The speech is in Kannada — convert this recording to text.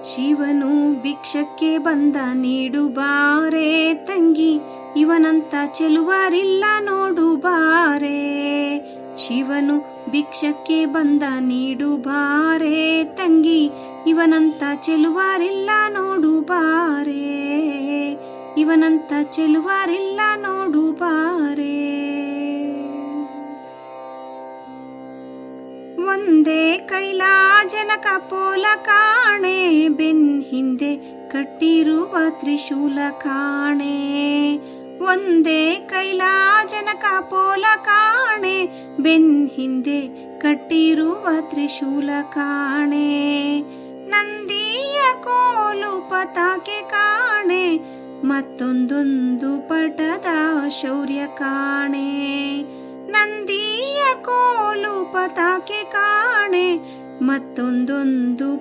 ಶಿವನು ಭಿಕ್ಷಕ್ಕೆ ಬಂದ ನೀಡು ಬಾರೆ ತಂಗಿ, ಇವನಂತ ಚೆಲುವರಿಲ್ಲ ನೋಡು ಬಾರೆ. ಶಿವನು ಭಿಕ್ಷಕ್ಕೆ ಬಂದ ನೀಡು ಬಾರೆ ತಂಗಿ, ಇವನಂತ ಚೆಲುವರಿಲ್ಲ ನೋಡು ಬಾರೆ. ಇವನಂತ ಚೆಲುವರಿಲ್ಲ ನೋಡು ಬಾರೆ. ಒಂದೇ ಕೈಲಾಜನಕ ಪೋಲ ಕಾಣೆ, ಬೆನ್ ಹಿಂದೆ ಕಟ್ಟಿರುವ ತ್ರಿಶೂಲ ಕಾಣೆ. ಒಂದೇ ಕೈಲಾಜನಕ ಪೋಲ ಕಾಣೆ, ಬೆನ್ ಹಿಂದೆ ಕಟ್ಟಿರುವ ತ್ರಿಶೂಲ ಕಾಣೆ. ನಂದಿಯ ಕೋಲು ಪತಾಕೆ ಕಾಣೆ, ಮತ್ತೊಂದೊಂದು ಪಟದ ಶೌರ್ಯ ಕಾಣೆ. ನಂದಿಯ ಕೋಲು ಪತಾಕೆ ಕಾಣೆ, ಮತ್ತೊಂದೊಂದು